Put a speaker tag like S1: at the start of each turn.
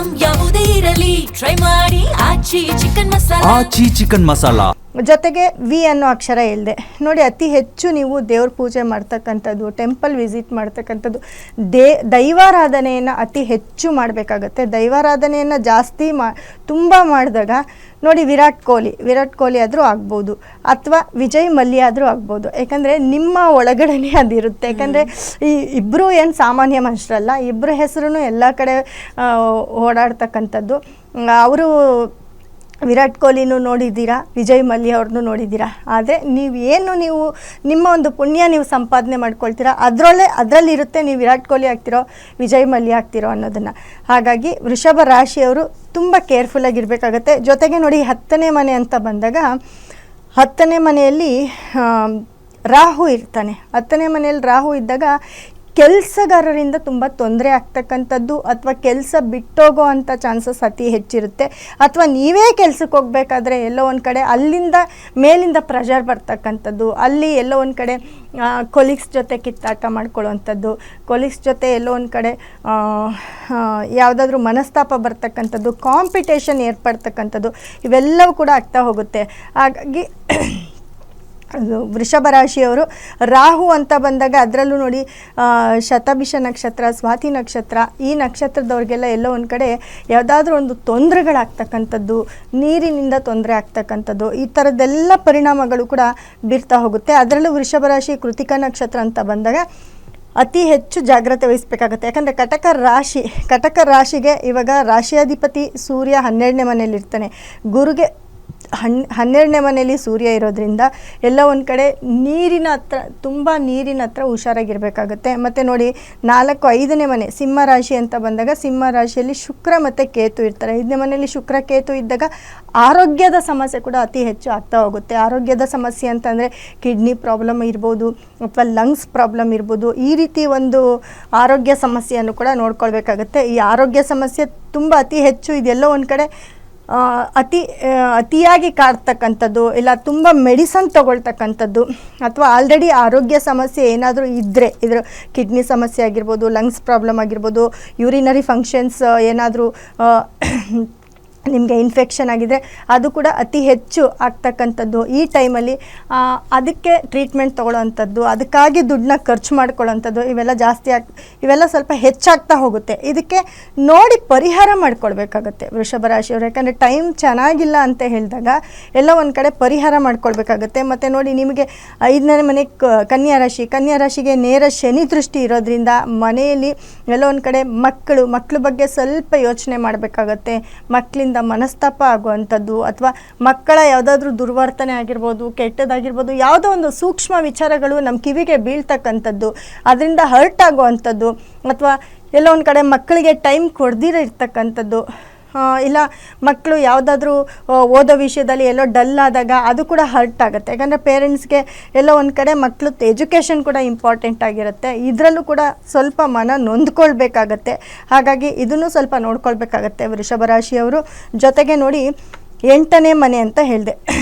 S1: Item ಯಾವುದೇ ಇರಲಿ try ಮಾಡಿ ಆಚಿ ಚಿಕನ್ ಮಸಾಲಾ.
S2: ಜೊತೆಗೆ ವಿ ಅನ್ನೋ ಅಕ್ಷರ ಇಲ್ಲದೆ ನೋಡಿ, ಅತಿ ಹೆಚ್ಚು ನೀವು ದೇವ್ರ ಪೂಜೆ ಮಾಡ್ತಕ್ಕಂಥದ್ದು, ಟೆಂಪಲ್ ವಿಸಿಟ್ ಮಾಡ್ತಕ್ಕಂಥದ್ದು, ದೈವಾರಾಧನೆಯನ್ನು ಅತಿ ಹೆಚ್ಚು ಮಾಡಬೇಕಾಗತ್ತೆ. ದೈವಾರಾಧನೆಯನ್ನು ಜಾಸ್ತಿ ತುಂಬ ಮಾಡಿದಾಗ ನೋಡಿ, ವಿರಾಟ್ ಕೊಹ್ಲಿ ಆದರೂ ಆಗ್ಬೋದು, ಅಥವಾ ವಿಜಯ್ ಮಲ್ಯ ಆದರೂ ಆಗ್ಬೋದು. ಯಾಕಂದರೆ ನಿಮ್ಮ ಒಳಗಡೆನೇ ಅದಿರುತ್ತೆ. ಯಾಕಂದರೆ ಈ ಇಬ್ಬರು ಏನು ಸಾಮಾನ್ಯ ಮನುಷ್ಯರಲ್ಲ, ಇಬ್ಬರ ಹೆಸರು ಎಲ್ಲ ಕಡೆ ಓಡಾಡ್ತಕ್ಕಂಥದ್ದು. ಅವರು ವಿರಾಟ್ ಕೊಹ್ಲಿನೂ ನೋಡಿದ್ದೀರಾ, ವಿಜಯ್ ಮಲ್ಯ ಅವ್ರನ್ನೂ ನೋಡಿದ್ದೀರಾ. ಆದರೆ ನೀವು ನಿಮ್ಮ ಒಂದು ಪುಣ್ಯ ನೀವು ಸಂಪಾದನೆ ಮಾಡ್ಕೊಳ್ತೀರಾ, ಅದರಲ್ಲಿರುತ್ತೆ ನೀವು ವಿರಾಟ್ ಕೊಹ್ಲಿ ಆಗ್ತಿರೋ ವಿಜಯ್ ಮಲ್ಯ ಆಗ್ತಿರೋ ಅನ್ನೋದನ್ನು. ಹಾಗಾಗಿ ವೃಷಭ ರಾಶಿಯವರು ತುಂಬ ಕೇರ್ಫುಲ್ಲಾಗಿರಬೇಕಾಗತ್ತೆ. ಜೊತೆಗೆ ನೋಡಿ, 10ನೇ ಮನೆ ಅಂತ ಬಂದಾಗ 10ನೇ ಮನೆಯಲ್ಲಿ ರಾಹು ಇರ್ತಾನೆ. 10ನೇ ಮನೆಯಲ್ಲಿ ರಾಹು ಇದ್ದಾಗ ಕೆಲಸಗಾರರಿಂದ ತುಂಬ ತೊಂದರೆ ಆಗ್ತಕ್ಕಂಥದ್ದು, ಅಥವಾ ಕೆಲಸ ಬಿಟ್ಟೋಗೋ ಅಂಥ ಚಾನ್ಸಸ್ ಅತಿ ಹೆಚ್ಚಿರುತ್ತೆ. ಅಥವಾ ನೀವೇ ಕೆಲಸಕ್ಕೆ ಹೋಗಬೇಕಾದ್ರೆ ಎಲ್ಲೋ ಒಂದು ಕಡೆ ಮೇಲಿಂದ ಪ್ರೆಷರ್ ಬರ್ತಕ್ಕಂಥದ್ದು, ಅಲ್ಲಿ ಎಲ್ಲೋ ಒಂದು ಕಡೆ ಕೊಲೀಗ್ಸ್ ಜೊತೆ ಕಿತ್ತಾಟ ಮಾಡ್ಕೊಳ್ಳೋವಂಥದ್ದು, ಕೊಲೀಗ್ಸ್ ಜೊತೆ ಎಲ್ಲೋ ಒಂದು ಕಡೆ ಯಾವುದಾದ್ರೂ ಮನಸ್ತಾಪ ಬರ್ತಕ್ಕಂಥದ್ದು, ಕಾಂಪಿಟೇಷನ್ ಏರ್ಪಡ್ತಕ್ಕಂಥದ್ದು, ಇವೆಲ್ಲವೂ ಕೂಡ ಆಗ್ತಾ ಹೋಗುತ್ತೆ. ಹಾಗಾಗಿ ವೃಷಭ ರಾಶಿಯವರು ರಾಹು ಅಂತ ಬಂದಾಗ ಅದರಲ್ಲೂ ನೋಡಿ, ಶತಭಿಷ ನಕ್ಷತ್ರ, ಸ್ವಾತಿ ನಕ್ಷತ್ರ, ಈ ನಕ್ಷತ್ರದವ್ರಿಗೆಲ್ಲ ಎಲ್ಲೋ ಒಂದು ಕಡೆ ಯಾವುದಾದ್ರೂ ಒಂದು ತೊಂದರೆಗಳಾಗ್ತಕ್ಕಂಥದ್ದು, ನೀರಿನಿಂದ ತೊಂದರೆ ಆಗ್ತಕ್ಕಂಥದ್ದು, ಈ ಥರದ್ದೆಲ್ಲ ಪರಿಣಾಮಗಳು ಕೂಡ ಬೀರ್ತಾ ಹೋಗುತ್ತೆ. ಅದರಲ್ಲೂ ವೃಷಭ ರಾಶಿ ಕೃತಿಕಾ ನಕ್ಷತ್ರ ಅಂತ ಬಂದಾಗ ಅತಿ ಹೆಚ್ಚು ಜಾಗ್ರತೆ ವಹಿಸಬೇಕಾಗುತ್ತೆ. ಯಾಕಂದರೆ ಕಟಕ ರಾಶಿಗೆ ಇವಾಗ ರಾಶಿಯಾಧಿಪತಿ ಸೂರ್ಯ 12ನೇ ಮನೆಯಲ್ಲಿರ್ತಾನೆ. ಗುರುಗೆ 12ನೇ ಮನೆಯಲ್ಲಿ ಸೂರ್ಯ ಇರೋದ್ರಿಂದ ಎಲ್ಲ ಒಂದು ಕಡೆ ತುಂಬ ನೀರಿನ ಹತ್ರ ಹುಷಾರಾಗಿರಬೇಕಾಗುತ್ತೆ. ಮತ್ತು ನೋಡಿ, 4, 5ನೇ ಮನೆ ಸಿಂಹ ರಾಶಿ ಅಂತ ಬಂದಾಗ ಸಿಂಹ ರಾಶಿಯಲ್ಲಿ ಶುಕ್ರ ಮತ್ತು ಕೇತು ಇರ್ತಾರೆ. 5ನೇ ಮನೆಯಲ್ಲಿ ಶುಕ್ರ ಕೇತು ಇದ್ದಾಗ ಆರೋಗ್ಯದ ಸಮಸ್ಯೆ ಕೂಡ ಅತಿ ಹೆಚ್ಚು ಆಗ್ತಾ ಹೋಗುತ್ತೆ. ಆರೋಗ್ಯದ ಸಮಸ್ಯೆ ಅಂತಂದರೆ ಕಿಡ್ನಿ ಪ್ರಾಬ್ಲಮ್ ಇರ್ಬೋದು, ಅಥವಾ ಲಂಗ್ಸ್ ಪ್ರಾಬ್ಲಮ್ ಇರ್ಬೋದು. ಈ ರೀತಿ ಒಂದು ಆರೋಗ್ಯ ಸಮಸ್ಯೆಯನ್ನು ಕೂಡ ನೋಡ್ಕೊಳ್ಬೇಕಾಗತ್ತೆ. ಈ ಆರೋಗ್ಯ ಸಮಸ್ಯೆ ತುಂಬ ಅತಿ ಹೆಚ್ಚು ಇದೆಲ್ಲೋ ಒಂದು ಕಡೆ ಅತಿಯಾಗಿ ಕಾಡ್ತಕ್ಕಂಥದ್ದು, ಇಲ್ಲ ತುಂಬ ಮೆಡಿಸನ್ ತಗೊಳ್ತಕ್ಕಂಥದ್ದು, ಅಥವಾ ಆಲ್ರೆಡಿ ಆರೋಗ್ಯ ಸಮಸ್ಯೆ ಏನಾದರೂ ಇದ್ರ ಕಿಡ್ನಿ ಸಮಸ್ಯೆ ಆಗಿರ್ಬೋದು, ಲಂಗ್ಸ್ ಪ್ರಾಬ್ಲಮ್ ಆಗಿರ್ಬೋದು, ಯೂರಿನರಿ ಫಂಕ್ಷನ್ಸ್ ಏನಾದರೂ ನಿಮಗೆ ಇನ್ಫೆಕ್ಷನ್ ಆಗಿದೆ, ಅದು ಕೂಡ ಅತಿ ಹೆಚ್ಚು ಆಗ್ತಕ್ಕಂಥದ್ದು. ಈ ಟೈಮಲ್ಲಿ ಅದಕ್ಕೆ ಟ್ರೀಟ್ಮೆಂಟ್ ತೊಗೊಳ್ಳೋವಂಥದ್ದು, ಅದಕ್ಕಾಗಿ ದುಡ್ಡನ್ನ ಖರ್ಚು ಮಾಡ್ಕೊಳ್ಳೋವಂಥದ್ದು, ಇವೆಲ್ಲ ಸ್ವಲ್ಪ ಹೆಚ್ಚಾಗ್ತಾ ಹೋಗುತ್ತೆ. ಇದಕ್ಕೆ ನೋಡಿ ಪರಿಹಾರ ಮಾಡ್ಕೊಳ್ಬೇಕಾಗತ್ತೆ ವೃಷಭ ರಾಶಿಯವರು. ಯಾಕಂದರೆ ಟೈಮ್ ಚೆನ್ನಾಗಿಲ್ಲ ಅಂತ ಹೇಳಿದಾಗ ಎಲ್ಲ ಒಂದು ಕಡೆ ಪರಿಹಾರ ಮಾಡ್ಕೊಳ್ಬೇಕಾಗತ್ತೆ. ಮತ್ತು ನೋಡಿ, ನಿಮಗೆ 5ನೇ ಮನೆ ಕನ್ಯಾ ರಾಶಿಗೆ ನೇರ ಶನಿ ದೃಷ್ಟಿ ಇರೋದ್ರಿಂದ ಮನೆಯಲ್ಲಿ ಎಲ್ಲ ಒಂದು ಕಡೆ ಮಕ್ಕಳ ಬಗ್ಗೆ ಸ್ವಲ್ಪ ಯೋಚನೆ ಮಾಡಬೇಕಾಗತ್ತೆ. ಮಕ್ಕಳಿಂದ ಮನಸ್ತಾಪ ಆಗುವಂಥದ್ದು, ಅಥವಾ ಮಕ್ಕಳ ಯಾವುದಾದ್ರೂ ದುರ್ವರ್ತನೆ ಆಗಿರ್ಬೋದು, ಕೆಟ್ಟದಾಗಿರ್ಬೋದು, ಯಾವುದೋ ಒಂದು ಸೂಕ್ಷ್ಮ ವಿಚಾರಗಳು ನಮ್ಮ ಕಿವಿಗೆ ಬೀಳ್ತಕ್ಕಂಥದ್ದು, ಅದರಿಂದ ಹರ್ಟ್ ಆಗುವಂಥದ್ದು, ಅಥವಾ ಎಲ್ಲ ಒಂದು ಕಡೆ ಮಕ್ಕಳಿಗೆ ಟೈಮ್ ಕೊಡ್ದಿರ ಇರ್ತಕ್ಕಂಥದ್ದು, ಇಲ್ಲ ಮಕ್ಕಳು ಯಾವುದಾದ್ರೂ ಓದೋ ವಿಷಯದಲ್ಲಿ ಎಲ್ಲೋ ಡಲ್ ಆದಾಗ ಅದು ಕೂಡ ಹರ್ಟ್ ಆಗುತ್ತೆ. ಯಾಕಂದರೆ ಪೇರೆಂಟ್ಸ್ಗೆ ಎಲ್ಲೋ ಒಂದು ಕಡೆ ಮಕ್ಕಳದ್ದು ಎಜುಕೇಷನ್ ಕೂಡ ಇಂಪಾರ್ಟೆಂಟ್ ಆಗಿರುತ್ತೆ. ಇದರಲ್ಲೂ ಕೂಡ ಸ್ವಲ್ಪ ಮನ ನೊಂದ್ಕೊಳ್ಬೇಕಾಗತ್ತೆ. ಹಾಗಾಗಿ ಇದನ್ನು ಸ್ವಲ್ಪ ನೋಡ್ಕೊಳ್ಬೇಕಾಗತ್ತೆ ವೃಷಭ ರಾಶಿಯವರು. ಜೊತೆಗೆ ನೋಡಿ, 8ನೇ ಮನೆ ಅಂತ ಹೇಳಿದೆ.